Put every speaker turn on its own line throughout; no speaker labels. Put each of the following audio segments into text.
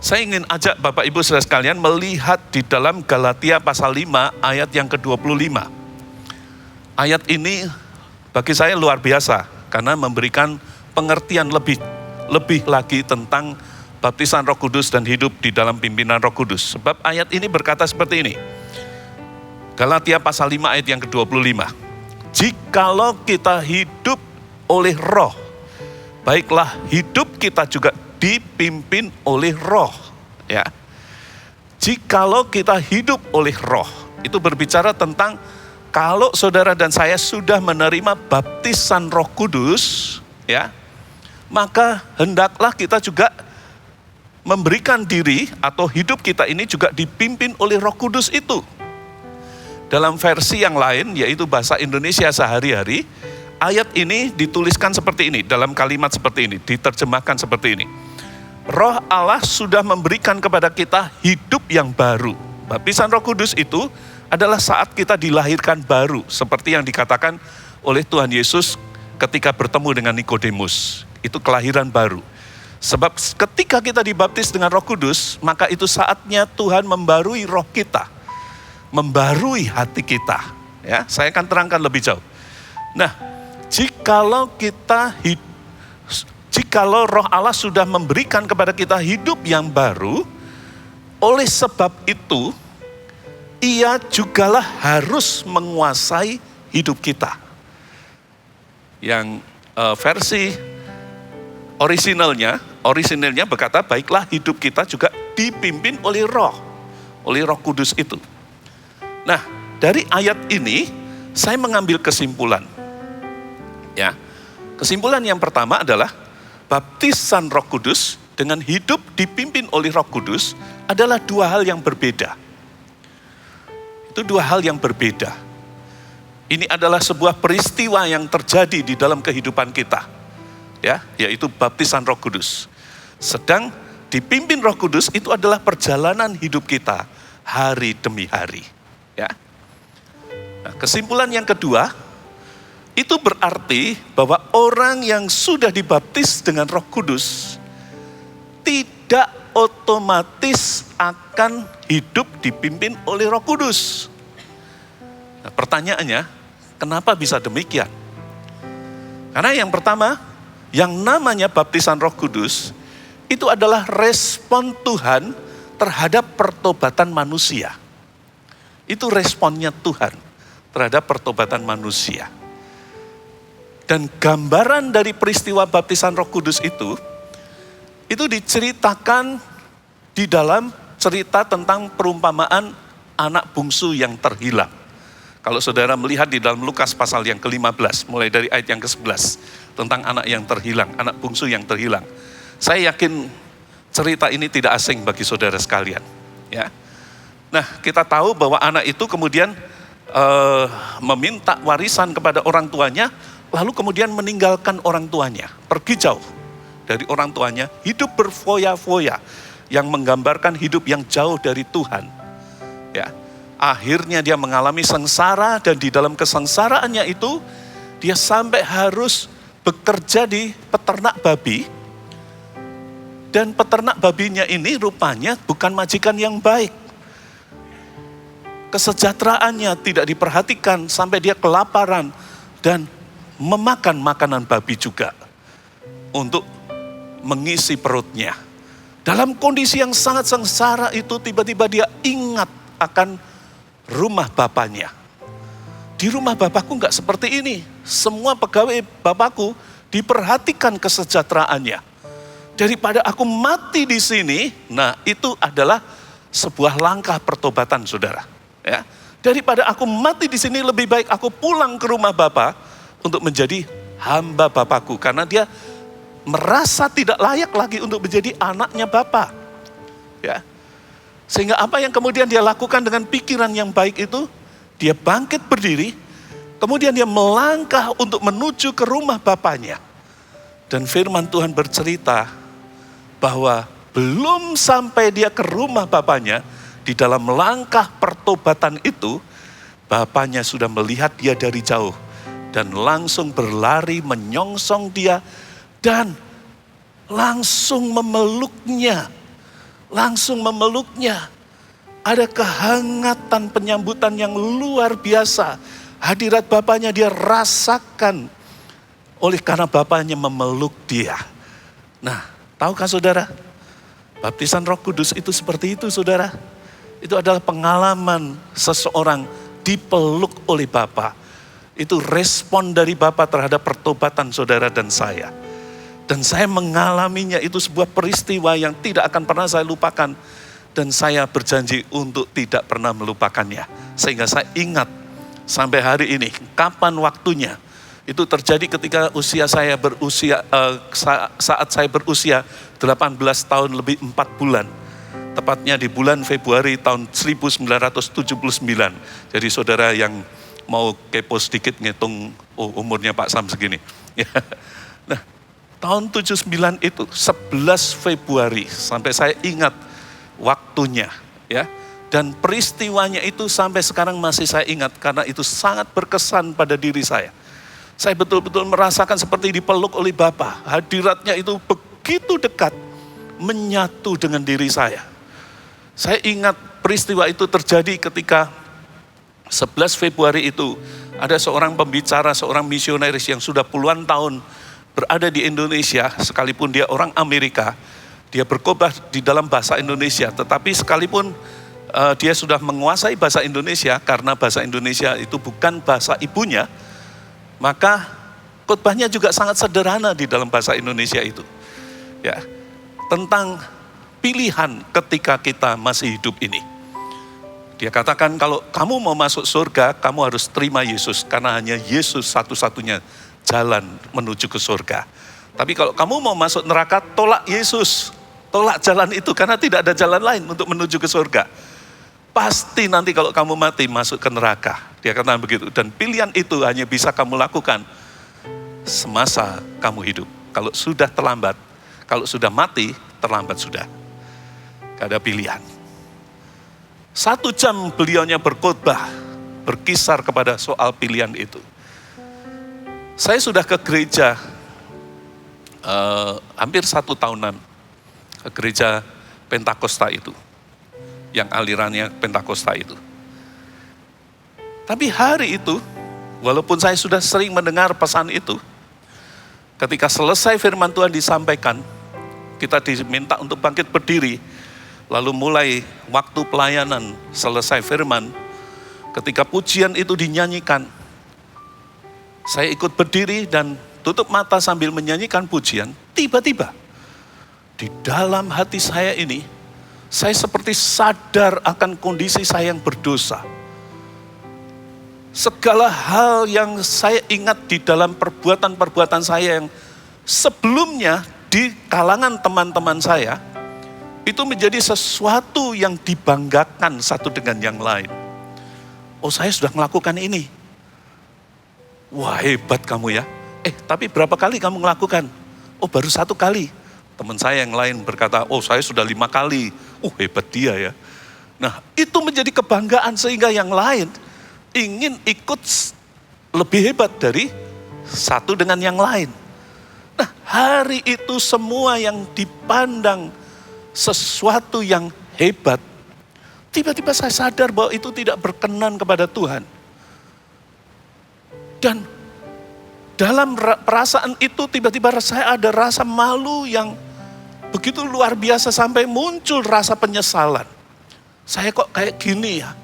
Saya ingin ajak Bapak Ibu Saudara sekalian melihat di dalam Galatia pasal 5 ayat yang ke-25. Ayat ini bagi saya luar biasa karena memberikan pengertian lebih lagi tentang baptisan Roh Kudus dan hidup di dalam pimpinan Roh Kudus. Sebab ayat ini berkata seperti ini. Galatia pasal 5 ayat yang ke-25. Jikalau kita hidup oleh Roh, baiklah hidup kita juga dipimpin oleh Roh, ya. Jikalau kita hidup oleh Roh, itu berbicara tentang kalau saudara dan saya sudah menerima baptisan Roh Kudus, ya, maka hendaklah kita juga memberikan diri atau hidup kita ini juga dipimpin oleh Roh Kudus itu. Dalam versi yang lain, yaitu bahasa Indonesia sehari-hari, ayat ini dituliskan seperti ini, dalam kalimat seperti ini, diterjemahkan seperti ini. Roh Allah sudah memberikan kepada kita hidup yang baru. Baptisan Roh Kudus itu adalah saat kita dilahirkan baru, seperti yang dikatakan oleh Tuhan Yesus ketika bertemu dengan Nikodemus. Itu kelahiran baru. Sebab ketika kita dibaptis dengan Roh Kudus, maka itu saatnya Tuhan membarui roh kita, membarui hati kita. Ya, saya akan terangkan lebih jauh. Nah, jikalau Roh Allah sudah memberikan kepada kita hidup yang baru, oleh sebab itu, Ia jugalah harus menguasai hidup kita. Yang versi orisinalnya berkata, baiklah hidup kita juga dipimpin oleh Roh Kudus itu. Nah, dari ayat ini, saya mengambil kesimpulan. Ya, kesimpulan yang pertama adalah, baptisan Roh Kudus dengan hidup dipimpin oleh Roh Kudus adalah dua hal yang berbeda. Itu dua hal yang berbeda. Ini adalah sebuah peristiwa yang terjadi di dalam kehidupan kita. Ya, yaitu baptisan Roh Kudus. Sedang dipimpin Roh Kudus itu adalah perjalanan hidup kita hari demi hari. Ya. Nah, kesimpulan yang kedua, itu berarti bahwa orang yang sudah dibaptis dengan Roh Kudus tidak otomatis akan hidup dipimpin oleh Roh Kudus. Nah, pertanyaannya, kenapa bisa demikian? Karena yang pertama, yang namanya baptisan Roh Kudus itu adalah respon Tuhan terhadap pertobatan manusia. Itu responnya Tuhan terhadap pertobatan manusia. Dan gambaran dari peristiwa baptisan Roh Kudus itu diceritakan di dalam cerita tentang perumpamaan anak bungsu yang terhilang. Kalau saudara melihat di dalam Lukas pasal yang ke-15, mulai dari ayat yang ke-11, tentang anak yang terhilang, anak bungsu yang terhilang. Saya yakin cerita ini tidak asing bagi saudara sekalian. Ya. Nah, kita tahu bahwa anak itu kemudian meminta warisan kepada orang tuanya, lalu kemudian meninggalkan orang tuanya, pergi jauh dari orang tuanya, hidup berfoya-foya, yang menggambarkan hidup yang jauh dari Tuhan. Ya, akhirnya dia mengalami sengsara, dan di dalam kesengsaraannya itu, dia sampai harus bekerja di peternak babi, dan peternak babinya ini rupanya bukan majikan yang baik. Kesejahteraannya tidak diperhatikan sampai dia kelaparan dan memakan makanan babi juga untuk mengisi perutnya. Dalam kondisi yang sangat sengsara itu, tiba-tiba dia ingat akan rumah bapaknya. Di rumah bapakku enggak seperti ini. Semua pegawai bapakku diperhatikan kesejahteraannya. Daripada aku mati di sini, nah itu adalah sebuah langkah pertobatan, saudara. Ya, daripada aku mati di sini, lebih baik aku pulang ke rumah Bapa untuk menjadi hamba Bapakku, karena dia merasa tidak layak lagi untuk menjadi anaknya Bapa. Ya, sehingga apa yang kemudian dia lakukan dengan pikiran yang baik itu, dia bangkit berdiri, kemudian dia melangkah untuk menuju ke rumah Bapaknya. Dan firman Tuhan bercerita bahwa belum sampai dia ke rumah Bapaknya, di dalam langkah pertobatan itu, Bapaknya sudah melihat dia dari jauh dan langsung berlari menyongsong dia dan langsung memeluknya, langsung memeluknya. Ada kehangatan penyambutan yang luar biasa. Hadirat Bapaknya dia rasakan oleh karena Bapaknya memeluk dia. Nah, tahukah saudara? Baptisan Roh Kudus itu seperti itu, saudara. Itu adalah pengalaman seseorang dipeluk oleh Bapa. Itu respon dari Bapa terhadap pertobatan saudara dan saya. Dan saya mengalaminya, itu sebuah peristiwa yang tidak akan pernah saya lupakan. Dan saya berjanji untuk tidak pernah melupakannya. Sehingga saya ingat sampai hari ini, kapan waktunya. Itu terjadi ketika saat saya berusia 18 tahun lebih 4 bulan. Tepatnya di bulan Februari tahun 1979. Jadi saudara yang mau kepo sedikit ngitung umurnya Pak Sam segini. Nah, tahun 79 itu 11 Februari sampai saya ingat waktunya, ya. Dan peristiwanya itu sampai sekarang masih saya ingat karena itu sangat berkesan pada diri saya. Saya betul-betul merasakan seperti dipeluk oleh Bapa. Hadiratnya itu begitu dekat, menyatu dengan diri saya. Saya ingat peristiwa itu terjadi ketika 11 Februari itu ada seorang pembicara, seorang misionaris yang sudah puluhan tahun berada di Indonesia, sekalipun dia orang Amerika. Dia berkhotbah di dalam bahasa Indonesia, tetapi sekalipun dia sudah menguasai bahasa Indonesia, karena bahasa Indonesia itu bukan bahasa ibunya, maka khotbahnya juga sangat sederhana di dalam bahasa Indonesia itu. Ya, tentang pilihan ketika kita masih hidup ini. Dia katakan kalau kamu mau masuk surga, kamu harus terima Yesus, karena hanya Yesus satu-satunya jalan menuju ke surga. Tapi kalau kamu mau masuk neraka, tolak Yesus. Tolak jalan itu karena tidak ada jalan lain untuk menuju ke surga. Pasti nanti kalau kamu mati masuk ke neraka. Dia katakan begitu. Dan pilihan itu hanya bisa kamu lakukan semasa kamu hidup. Kalau sudah terlambat, kalau sudah mati, terlambat sudah. Gak ada pilihan. 1 jam beliaunya berkhotbah, berkisar kepada soal pilihan itu. Saya sudah ke gereja hampir 1 tahunan. Gereja Pentakosta itu, yang alirannya Pentakosta itu. Tapi hari itu, walaupun saya sudah sering mendengar pesan itu, ketika selesai firman Tuhan disampaikan, kita diminta untuk bangkit berdiri, lalu mulai waktu pelayanan, selesai firman, ketika pujian itu dinyanyikan, saya ikut berdiri dan tutup mata sambil menyanyikan pujian. Tiba-tiba di dalam hati saya ini, saya seperti sadar akan kondisi saya yang berdosa. Segala hal yang saya ingat di dalam perbuatan-perbuatan saya yang sebelumnya di kalangan teman-teman saya, itu menjadi sesuatu yang dibanggakan satu dengan yang lain. Oh, saya sudah melakukan ini. Wah, hebat kamu ya. Tapi berapa kali kamu melakukan? Oh, baru 1 kali. Teman saya yang lain berkata, oh saya sudah 5 kali. Hebat dia ya. Nah, itu menjadi kebanggaan sehingga yang lain ingin ikut lebih hebat dari satu dengan yang lain. Nah, hari itu semua yang dipandang sesuatu yang hebat, tiba-tiba saya sadar bahwa itu tidak berkenan kepada Tuhan. Dan dalam perasaan itu tiba-tiba saya ada rasa malu yang begitu luar biasa sampai muncul rasa penyesalan. Saya kok kayak gini ya?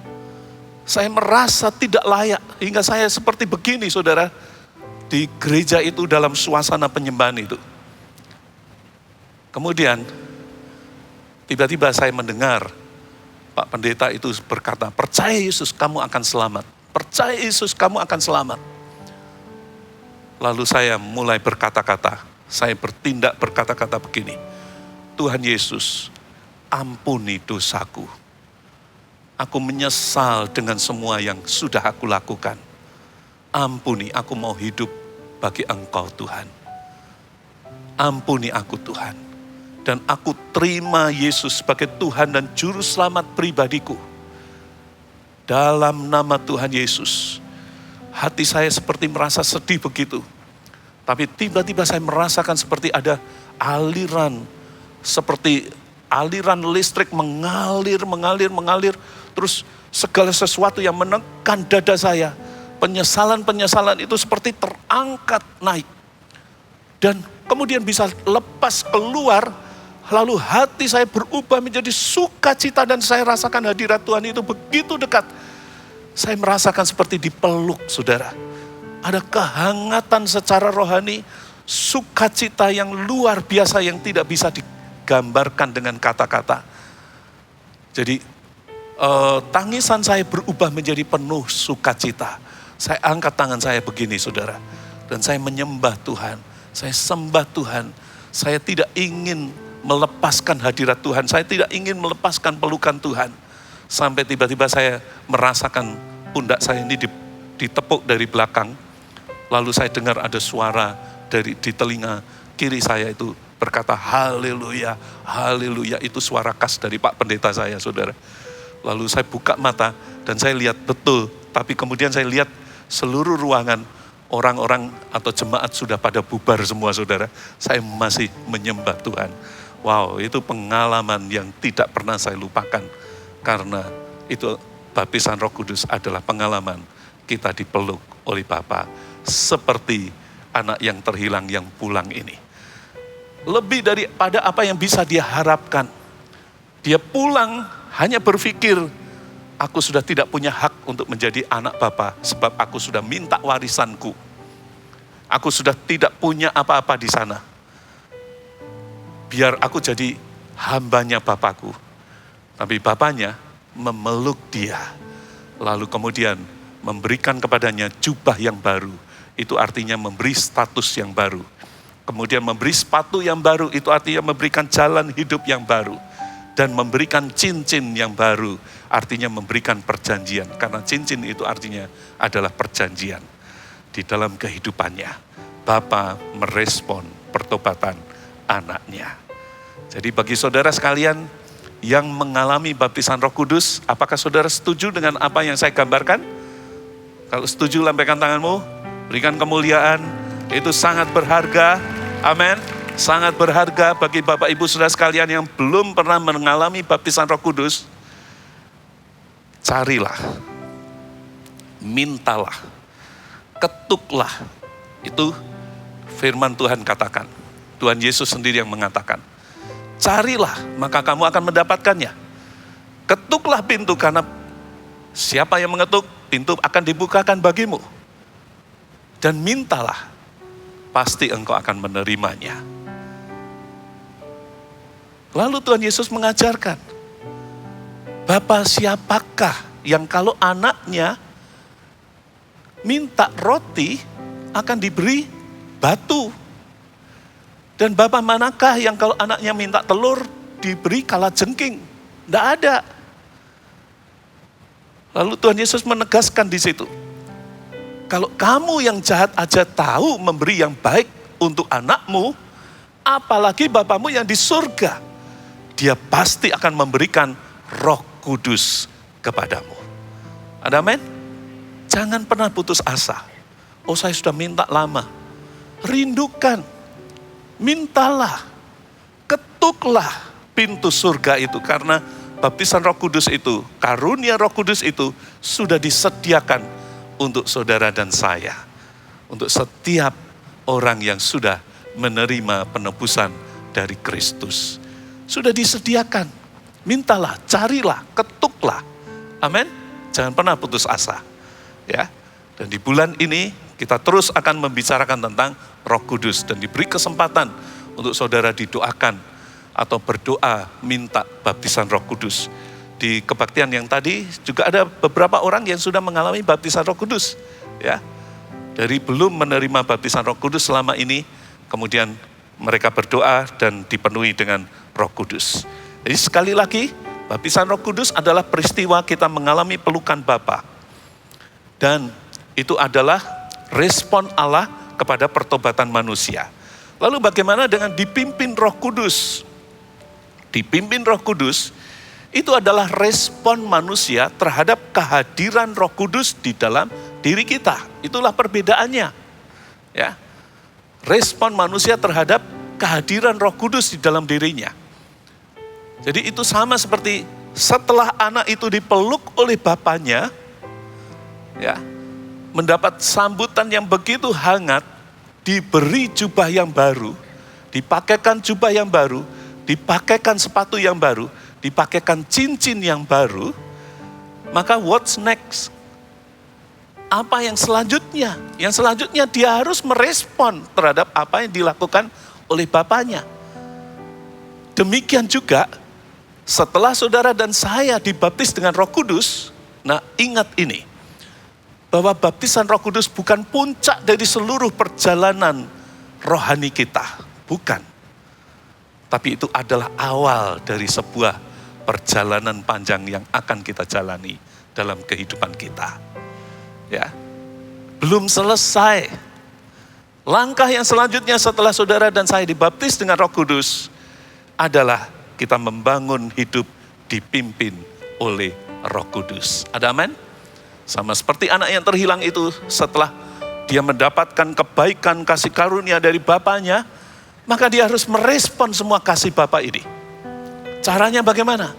Saya merasa tidak layak hingga saya seperti begini, saudara, di gereja itu dalam suasana penyembahan itu. Kemudian tiba-tiba saya mendengar Pak Pendeta itu berkata, percaya Yesus kamu akan selamat. Percaya Yesus kamu akan selamat. Lalu saya mulai berkata-kata, saya bertindak berkata-kata begini, Tuhan Yesus, ampuni dosaku. Aku menyesal dengan semua yang sudah aku lakukan. Ampuni, aku mau hidup bagi Engkau Tuhan. Ampuni aku Tuhan. Dan aku terima Yesus sebagai Tuhan dan Juru Selamat pribadiku. Dalam nama Tuhan Yesus. Hati saya seperti merasa sedih begitu. Tapi tiba-tiba saya merasakan seperti ada aliran seperti aliran listrik mengalir. Terus segala sesuatu yang menekan dada saya, penyesalan itu seperti terangkat naik. Dan kemudian bisa lepas keluar, lalu hati saya berubah menjadi sukacita dan saya rasakan hadirat Tuhan itu begitu dekat. Saya merasakan seperti dipeluk, saudara. Ada kehangatan secara rohani, sukacita yang luar biasa yang tidak bisa digambarkan dengan kata-kata. Jadi tangisan saya berubah menjadi penuh sukacita. Saya angkat tangan saya begini, saudara. Dan saya menyembah Tuhan, saya sembah Tuhan. Saya tidak ingin melepaskan hadirat Tuhan, saya tidak ingin melepaskan pelukan Tuhan. Sampai tiba-tiba saya merasakan pundak saya ini ditepuk dari belakang. Lalu saya dengar ada suara di telinga kiri saya itu berkata, haleluya, haleluya. Itu suara khas dari Pak Pendeta saya, saudara. Lalu saya buka mata dan saya lihat betul. Tapi kemudian saya lihat seluruh ruangan orang-orang atau jemaat sudah pada bubar semua, saudara. Saya masih menyembah Tuhan. Wow, itu pengalaman yang tidak pernah saya lupakan. Karena itu baptisan Roh Kudus adalah pengalaman kita dipeluk oleh Bapa. Seperti anak yang terhilang yang pulang ini. Lebih daripada apa yang bisa dia harapkan. Dia pulang hanya berpikir, aku sudah tidak punya hak untuk menjadi anak Bapa. Sebab aku sudah minta warisanku. Aku sudah tidak punya apa-apa di sana. Biar aku jadi hambanya Bapakku. Tapi Bapaknya memeluk dia. Lalu kemudian memberikan kepadanya jubah yang baru. Itu artinya memberi status yang baru. Kemudian memberi sepatu yang baru, itu artinya memberikan jalan hidup yang baru. Dan memberikan cincin yang baru, artinya memberikan perjanjian. Karena cincin itu artinya adalah perjanjian. Di dalam kehidupannya, Bapa merespon pertobatan anaknya. Jadi bagi saudara sekalian yang mengalami baptisan Roh Kudus, apakah saudara setuju dengan apa yang saya gambarkan? Kalau setuju, lambaikan tanganmu. Berikan kemuliaan, itu sangat berharga, amin. Sangat berharga bagi Bapak Ibu Saudara sekalian yang belum pernah mengalami baptisan Roh Kudus. Carilah, mintalah, ketuklah. Itu firman Tuhan katakan. Tuhan Yesus sendiri yang mengatakan. Carilah, maka kamu akan mendapatkannya. Ketuklah pintu, karena siapa yang mengetuk, pintu akan dibukakan bagimu. Dan mintalah, pasti engkau akan menerimanya. Lalu Tuhan Yesus mengajarkan, Bapa siapakah yang kalau anaknya minta roti akan diberi batu? Dan Bapa manakah yang kalau anaknya minta telur diberi kalajengking? Tidak ada. Lalu Tuhan Yesus menegaskan di situ, kalau kamu yang jahat aja tahu memberi yang baik untuk anakmu, apalagi Bapamu yang di surga, dia pasti akan memberikan Roh Kudus kepadamu. Ada amin? Jangan pernah putus asa. Oh, saya sudah minta lama. Rindukan, mintalah, ketuklah pintu surga itu, karena baptisan Roh Kudus itu, karunia Roh Kudus itu sudah disediakan untuk saudara dan saya. Untuk setiap orang yang sudah menerima penebusan dari Kristus. Sudah disediakan. Mintalah, carilah, ketuklah. Amin. Jangan pernah putus asa. Ya. Dan di bulan ini kita terus akan membicarakan tentang Roh Kudus. Dan diberi kesempatan untuk saudara didoakan atau berdoa minta baptisan Roh Kudus. Di kebaktian yang tadi juga ada beberapa orang yang sudah mengalami baptisan Roh Kudus, ya. Dari belum menerima baptisan Roh Kudus selama ini, kemudian mereka berdoa dan dipenuhi dengan Roh Kudus. Jadi sekali lagi, baptisan Roh Kudus adalah peristiwa kita mengalami pelukan Bapa. Dan itu adalah respon Allah kepada pertobatan manusia. Lalu bagaimana dengan dipimpin Roh Kudus? Dipimpin Roh Kudus itu adalah respon manusia terhadap kehadiran Roh Kudus di dalam diri kita. Itulah perbedaannya. Ya. Respon manusia terhadap kehadiran Roh Kudus di dalam dirinya. Jadi itu sama seperti setelah anak itu dipeluk oleh bapaknya, ya, mendapat sambutan yang begitu hangat, diberi jubah yang baru, dipakaikan jubah yang baru, dipakaikan sepatu yang baru, dipakaikan cincin yang baru, maka what's next? Apa yang selanjutnya? Yang selanjutnya dia harus merespon terhadap apa yang dilakukan oleh bapaknya. Demikian juga setelah saudara dan saya dibaptis dengan Roh Kudus, nah ingat ini, bahwa baptisan Roh Kudus bukan puncak dari seluruh perjalanan rohani kita, bukan. Tapi itu adalah awal dari sebuah perjalanan panjang yang akan kita jalani dalam kehidupan kita. Ya, belum selesai. Langkah yang selanjutnya setelah saudara dan saya dibaptis dengan Roh Kudus adalah kita membangun hidup dipimpin oleh Roh Kudus. Ada amin? Sama seperti anak yang terhilang itu, setelah dia mendapatkan kebaikan kasih karunia dari bapaknya, maka dia harus merespon semua kasih bapak ini. Caranya bagaimana?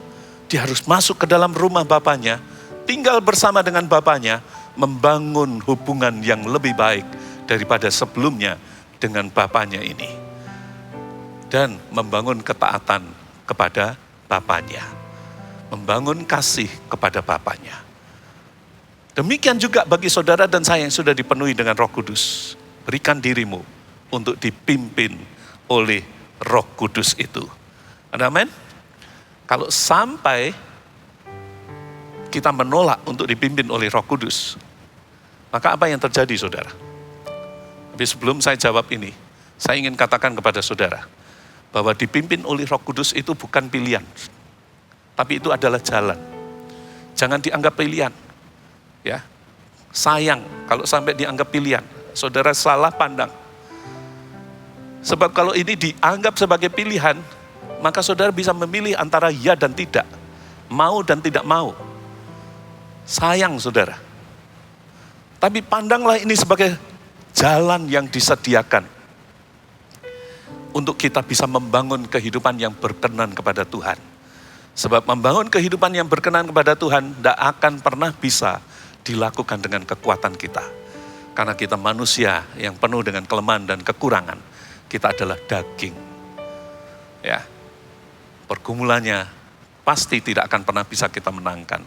Dia harus masuk ke dalam rumah bapaknya, tinggal bersama dengan bapaknya, membangun hubungan yang lebih baik daripada sebelumnya dengan bapaknya ini. Dan membangun ketaatan kepada bapaknya. Membangun kasih kepada bapaknya. Demikian juga bagi saudara dan saya yang sudah dipenuhi dengan Roh Kudus. Berikan dirimu untuk dipimpin oleh Roh Kudus itu. Ada amin? Kalau sampai kita menolak untuk dipimpin oleh Roh Kudus, maka apa yang terjadi saudara? Tapi sebelum saya jawab ini, saya ingin katakan kepada saudara, bahwa dipimpin oleh Roh Kudus itu bukan pilihan, tapi itu adalah jalan. Jangan dianggap pilihan. Ya, sayang kalau sampai dianggap pilihan, saudara salah pandang. Sebab kalau ini dianggap sebagai pilihan, maka saudara bisa memilih antara ya dan tidak, mau dan tidak mau. Sayang saudara. Tapi pandanglah ini sebagai jalan yang disediakan untuk kita bisa membangun kehidupan yang berkenan kepada Tuhan. Sebab membangun kehidupan yang berkenan kepada Tuhan tidak akan pernah bisa dilakukan dengan kekuatan kita. Karena kita manusia yang penuh dengan kelemahan dan kekurangan. Kita adalah daging. Ya. Pergumulannya pasti tidak akan pernah bisa kita menangkan.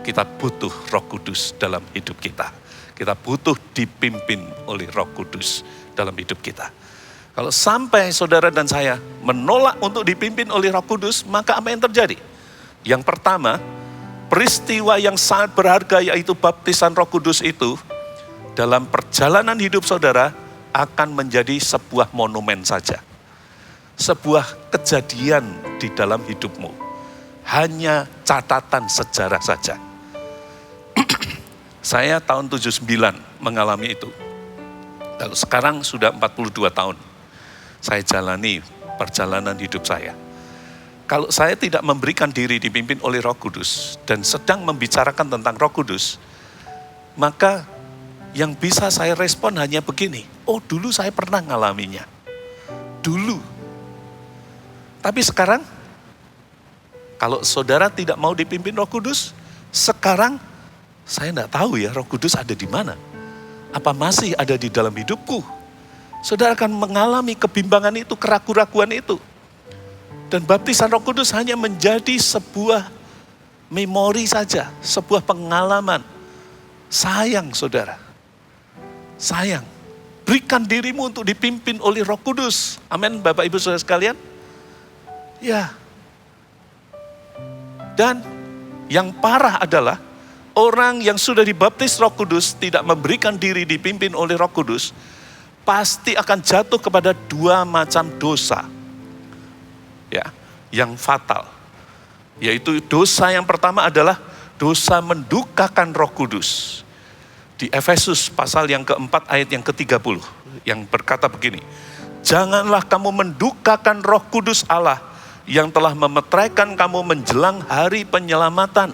Kita butuh Roh Kudus dalam hidup kita. Kita butuh dipimpin oleh Roh Kudus dalam hidup kita. Kalau sampai saudara dan saya menolak untuk dipimpin oleh Roh Kudus, maka apa yang terjadi? Yang pertama, peristiwa yang sangat berharga yaitu baptisan Roh Kudus itu dalam perjalanan hidup saudara akan menjadi sebuah monumen saja. Sebuah kejadian di dalam hidupmu. Hanya catatan sejarah saja. Saya tahun 79 mengalami itu. Kalau sekarang sudah 42 tahun. Saya jalani perjalanan hidup saya. Kalau saya tidak memberikan diri dipimpin oleh Roh Kudus dan sedang membicarakan tentang Roh Kudus, maka yang bisa saya respon hanya begini, oh dulu saya pernah ngalaminya. Dulu. Tapi sekarang, kalau saudara tidak mau dipimpin Roh Kudus, sekarang saya tidak tahu ya Roh Kudus ada di mana. Apa masih ada di dalam hidupku? Saudara akan mengalami kebimbangan itu, keraguan-keraguan itu. Dan baptisan Roh Kudus hanya menjadi sebuah memori saja, sebuah pengalaman. Sayang saudara, sayang. Berikan dirimu untuk dipimpin oleh Roh Kudus. Amin Bapak Ibu Saudara sekalian. Ya. Dan yang parah adalah orang yang sudah dibaptis Roh Kudus tidak memberikan diri dipimpin oleh Roh Kudus, pasti akan jatuh kepada dua macam dosa. Ya, yang fatal. Yaitu dosa yang pertama adalah dosa mendukakan Roh Kudus. Di Efesus pasal yang keempat ayat yang ke-30 yang berkata begini, janganlah kamu mendukakan Roh Kudus Allah yang telah memeteraikan kamu menjelang hari penyelamatan.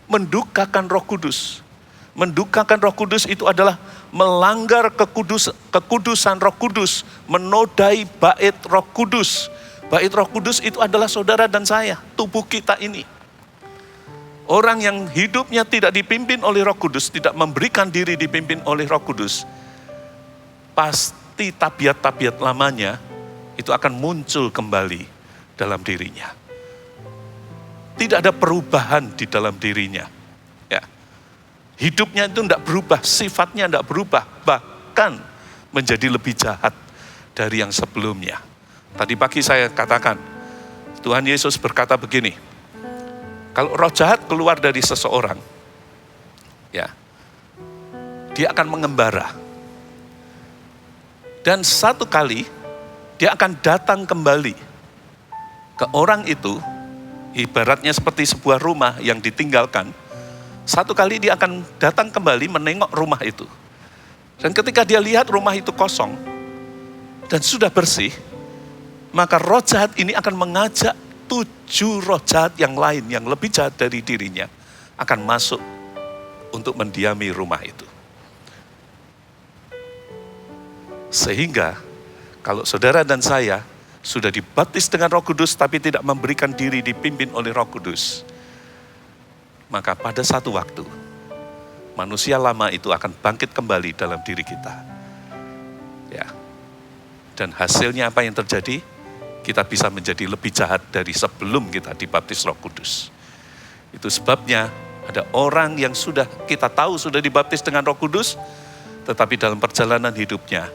Mendukakan Roh Kudus. Mendukakan Roh Kudus itu adalah melanggar kekudusan Roh Kudus, menodai bait Roh Kudus, Bait Roh Kudus itu adalah saudara dan saya, tubuh kita ini. Orang yang hidupnya tidak dipimpin oleh Roh Kudus, tidak memberikan diri dipimpin oleh Roh Kudus, pasti tabiat-tabiat lamanya itu akan muncul kembali dalam dirinya. Tidak ada perubahan di dalam dirinya. Ya. Hidupnya itu tidak berubah, sifatnya tidak berubah, bahkan menjadi lebih jahat dari yang sebelumnya. Tadi pagi saya katakan, Tuhan Yesus berkata begini, kalau roh jahat keluar dari seseorang, ya, dia akan mengembara. Dan satu kali, dia akan datang kembali ke orang itu, ibaratnya seperti sebuah rumah yang ditinggalkan. Satu kali dia akan datang kembali menengok rumah itu. Dan ketika dia lihat rumah itu kosong dan sudah bersih, maka roh jahat ini akan mengajak 7 roh jahat yang lain, yang lebih jahat dari dirinya, akan masuk untuk mendiami rumah itu. Sehingga, kalau saudara dan saya sudah dibaptis dengan Roh Kudus, tapi tidak memberikan diri dipimpin oleh Roh Kudus, maka pada satu waktu, manusia lama itu akan bangkit kembali dalam diri kita. Ya. Dan hasilnya apa yang terjadi? Kita bisa menjadi lebih jahat dari sebelum kita dibaptis Roh Kudus. Itu sebabnya ada orang yang sudah kita tahu sudah dibaptis dengan Roh Kudus, tetapi dalam perjalanan hidupnya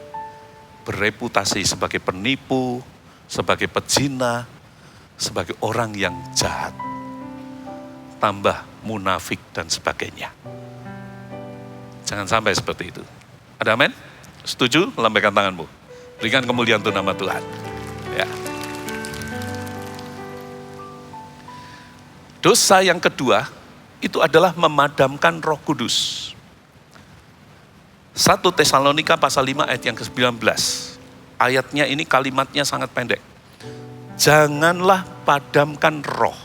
bereputasi sebagai penipu, sebagai pezina, sebagai orang yang jahat, tambah munafik dan sebagainya. Jangan sampai seperti itu. Ada amin? Setuju? Lambaikan tanganmu. Berikan kemuliaan untuk nama Tuhan. Ya. Dosa yang kedua itu adalah memadamkan Roh Kudus. 1 Tesalonika pasal 5 ayat yang ke-19. Ayatnya ini kalimatnya sangat pendek. Janganlah padamkan roh.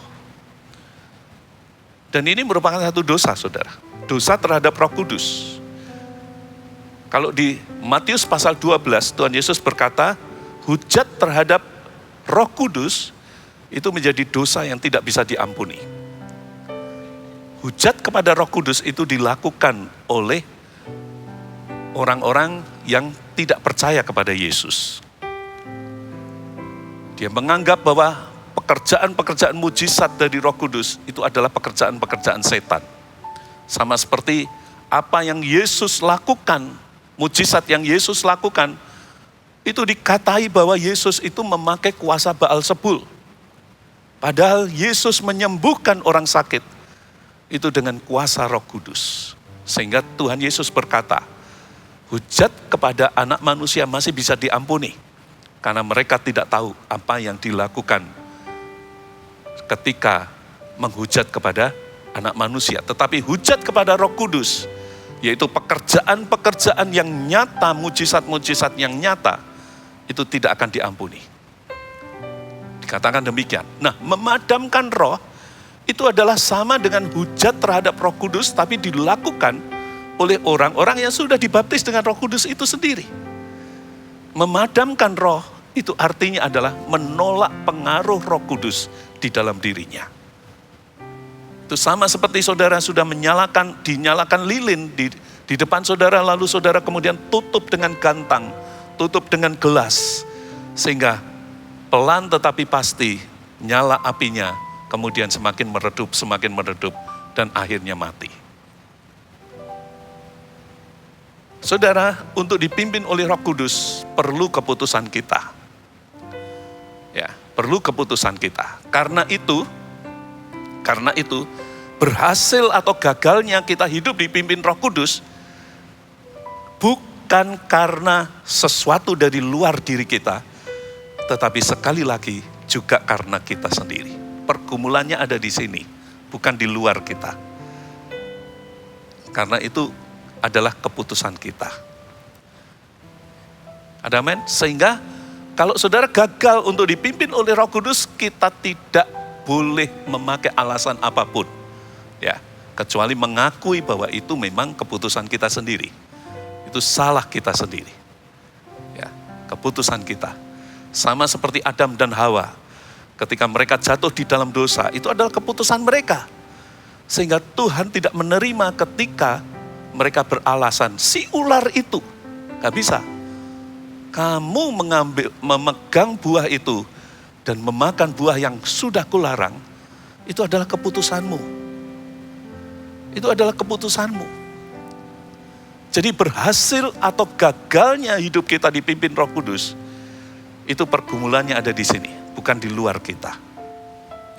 Dan ini merupakan satu dosa, saudara. Dosa terhadap Roh Kudus. Kalau di Matius pasal 12, Tuhan Yesus berkata, hujat terhadap Roh Kudus itu menjadi dosa yang tidak bisa diampuni. Hujat kepada Roh Kudus itu dilakukan oleh orang-orang yang tidak percaya kepada Yesus. Dia menganggap bahwa pekerjaan-pekerjaan mujizat dari Roh Kudus itu adalah pekerjaan-pekerjaan setan. Sama seperti apa yang Yesus lakukan, mujizat yang Yesus lakukan, itu dikatai bahwa Yesus itu memakai kuasa Baalzebul. Padahal Yesus menyembuhkan orang sakit itu dengan kuasa Roh Kudus. Sehingga Tuhan Yesus berkata, hujat kepada anak manusia masih bisa diampuni. Karena mereka tidak tahu apa yang dilakukan ketika menghujat kepada anak manusia. Tetapi hujat kepada Roh Kudus, yaitu pekerjaan-pekerjaan yang nyata, mujizat-mujizat yang nyata, itu tidak akan diampuni. Dikatakan demikian. Nah, memadamkan roh itu adalah sama dengan hujat terhadap Roh Kudus, tapi dilakukan oleh orang-orang yang sudah dibaptis dengan Roh Kudus itu sendiri. Memadamkan roh itu artinya adalah menolak pengaruh Roh Kudus di dalam dirinya. Itu sama seperti saudara sudah dinyalakan lilin di depan saudara, lalu saudara kemudian tutup dengan gantang, tutup dengan gelas, sehingga pelan tetapi pasti nyala apinya, kemudian semakin meredup, dan akhirnya mati. Saudara, untuk dipimpin oleh Roh Kudus perlu keputusan kita. Ya, perlu keputusan kita. Karena itu berhasil atau gagalnya kita hidup dipimpin Roh Kudus bukan karena sesuatu dari luar diri kita, tetapi sekali lagi juga karena kita sendiri. Pergumulannya ada di sini, bukan di luar kita. Karena itu adalah keputusan kita. Ada amin? Sehingga kalau saudara gagal untuk dipimpin oleh Roh Kudus, kita tidak boleh memakai alasan apapun. Ya, kecuali mengakui bahwa itu memang keputusan kita sendiri. Itu salah kita sendiri. Ya, keputusan kita. Sama seperti Adam dan Hawa. ketika mereka jatuh di dalam dosa, itu adalah keputusan mereka. Sehingga Tuhan tidak menerima ketika mereka beralasan, si ular itu, gak bisa. Kamu memegang buah itu dan memakan buah yang sudah kularang, itu adalah keputusanmu. Itu adalah keputusanmu. Jadi berhasil atau gagalnya hidup kita dipimpin Roh Kudus, itu pergumulannya ada di sini, bukan di luar kita.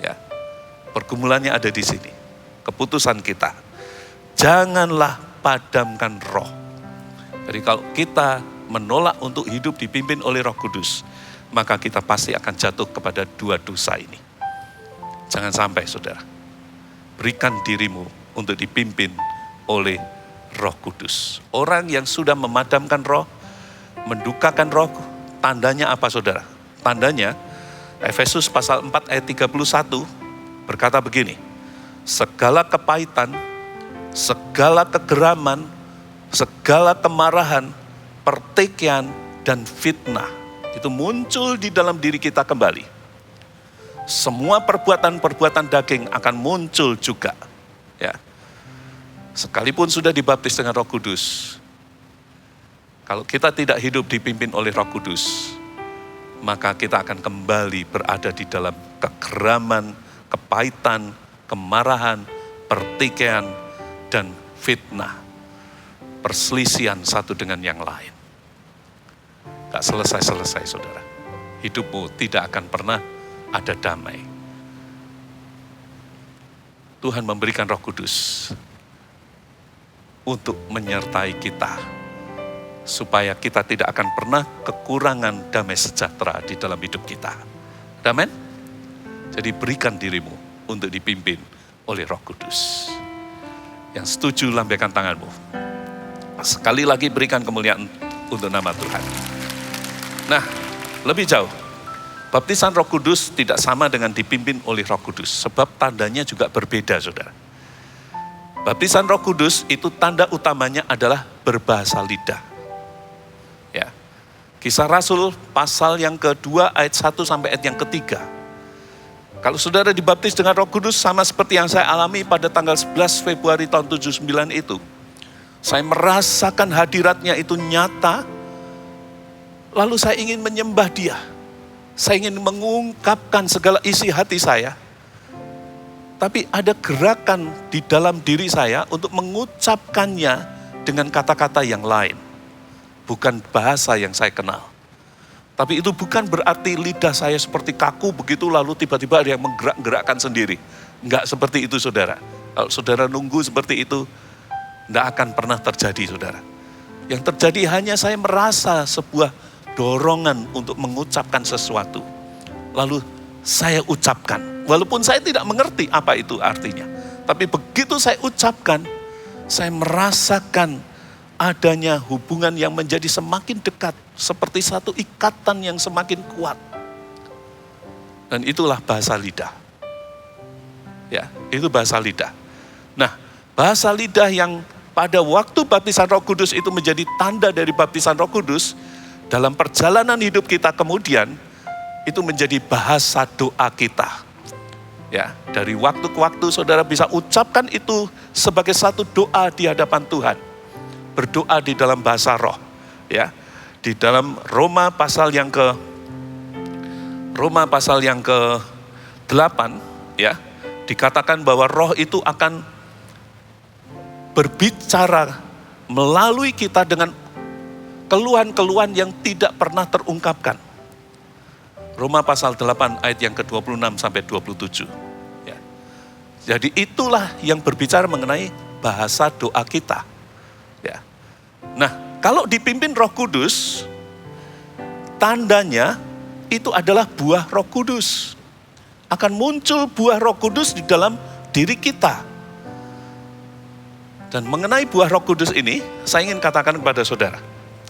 Ya, pergumulannya ada di sini. Keputusan kita, janganlah padamkan roh. Jadi kalau kita menolak untuk hidup dipimpin oleh Roh Kudus, maka kita pasti akan jatuh kepada dua dosa ini. Jangan sampai saudara, berikan dirimu untuk dipimpin oleh Roh Kudus. Orang yang sudah memadamkan roh, mendukakan roh, tandanya apa saudara? Tandanya, Efesus pasal 4 ayat 31 berkata begini, segala kepahitan, segala kegeraman, segala kemarahan, pertikaian, dan fitnah, itu muncul di dalam diri kita kembali. Semua perbuatan-perbuatan daging akan muncul juga. Ya. Sekalipun sudah dibaptis dengan Roh Kudus, kalau kita tidak hidup dipimpin oleh Roh Kudus, maka kita akan kembali berada di dalam kegeraman, kepahitan, kemarahan, pertikaian, dan fitnah. Perselisihan satu dengan yang lain. Gak selesai-selesai saudara. Hidupmu tidak akan pernah ada damai. Tuhan memberikan Roh Kudus untuk menyertai kita, supaya kita tidak akan pernah kekurangan damai sejahtera di dalam hidup kita. Amin? Jadi berikan dirimu untuk dipimpin oleh Roh Kudus. Yang setuju lambaikan tanganmu. Sekali lagi berikan kemuliaan untuk nama Tuhan. Nah, lebih jauh. Baptisan Roh Kudus tidak sama dengan dipimpin oleh Roh Kudus. Sebab tandanya juga berbeda saudara. Baptisan Roh Kudus itu tanda utamanya adalah berbahasa lidah. Ya. Kisah Rasul pasal yang kedua ayat 1 sampai ayat yang ketiga. Kalau saudara dibaptis dengan Roh Kudus sama seperti yang saya alami pada tanggal 11 Februari tahun 79 itu. Saya merasakan hadiratnya itu nyata. Lalu saya ingin menyembah Dia. Saya ingin mengungkapkan segala isi hati saya. Tapi ada gerakan di dalam diri saya untuk mengucapkannya dengan kata-kata yang lain. Bukan bahasa yang saya kenal. Tapi itu bukan berarti lidah saya seperti kaku begitu lalu tiba-tiba ada yang menggerak-gerakkan sendiri. Enggak seperti itu saudara. Kalau saudara nunggu seperti itu, enggak akan pernah terjadi saudara. Yang terjadi hanya saya merasa sebuah dorongan untuk mengucapkan sesuatu. Lalu saya ucapkan. Walaupun saya tidak mengerti apa itu artinya. Tapi begitu saya ucapkan, saya merasakan adanya hubungan yang menjadi semakin dekat. Seperti satu ikatan yang semakin kuat. Dan itulah bahasa lidah. Ya, itu bahasa lidah. Nah, bahasa lidah yang pada waktu baptisan Roh Kudus itu menjadi tanda dari baptisan Roh Kudus, dalam perjalanan hidup kita kemudian, itu menjadi bahasa doa kita. Ya, dari waktu ke waktu saudara bisa ucapkan itu sebagai satu doa di hadapan Tuhan. Berdoa di dalam bahasa roh. Ya, di dalam Roma pasal yang ke-8 ya, dikatakan bahwa roh itu akan berbicara melalui kita dengan keluhan-keluhan yang tidak pernah terungkapkan. Roma pasal 8 ayat yang ke-26 sampai 27. Ya. Jadi itulah yang berbicara mengenai bahasa doa kita. Ya. Nah, kalau dipimpin Roh Kudus, tandanya itu adalah buah Roh Kudus. Akan muncul buah Roh Kudus di dalam diri kita. Dan mengenai buah Roh Kudus ini, saya ingin katakan kepada saudara.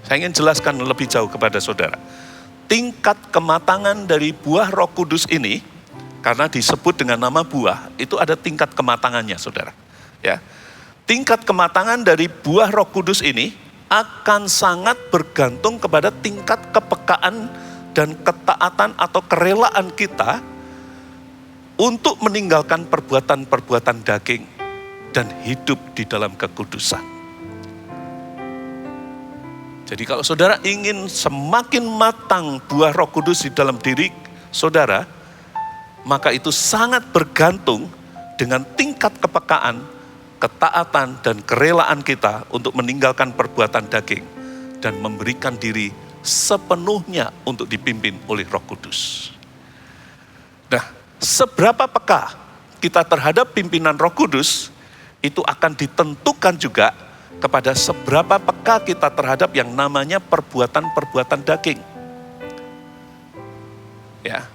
Saya ingin jelaskan lebih jauh kepada saudara. Tingkat kematangan dari buah Roh Kudus ini, karena disebut dengan nama buah, itu ada tingkat kematangannya, saudara. Ya, tingkat kematangan dari buah Roh Kudus ini akan sangat bergantung kepada tingkat kepekaan dan ketaatan atau kerelaan kita untuk meninggalkan perbuatan-perbuatan daging dan hidup di dalam kekudusan. Jadi kalau saudara ingin semakin matang buah Roh Kudus di dalam diri saudara, maka itu sangat bergantung dengan tingkat kepekaan, ketaatan, dan kerelaan kita untuk meninggalkan perbuatan daging dan memberikan diri sepenuhnya untuk dipimpin oleh Roh Kudus. Nah, seberapa peka kita terhadap pimpinan Roh Kudus, itu akan ditentukan juga kepada seberapa peka kita terhadap yang namanya perbuatan-perbuatan daging. Ya,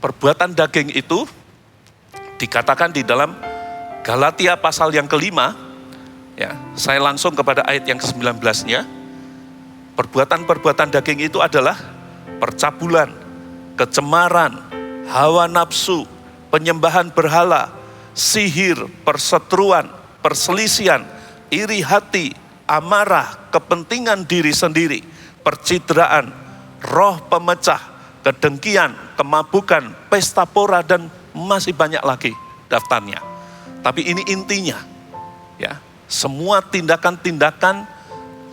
perbuatan daging itu dikatakan di dalam Galatia pasal yang kelima, ya, saya langsung kepada ayat yang ke-19-nya. Perbuatan-perbuatan daging itu adalah percabulan, kecemaran, hawa nafsu, penyembahan berhala, sihir, perseteruan, perselisihan, iri hati, amarah, kepentingan diri sendiri, percideraan, roh pemecah, kedengkian, kemabukan, pesta pora, dan masih banyak lagi daftarnya. Tapi ini intinya, ya, semua tindakan-tindakan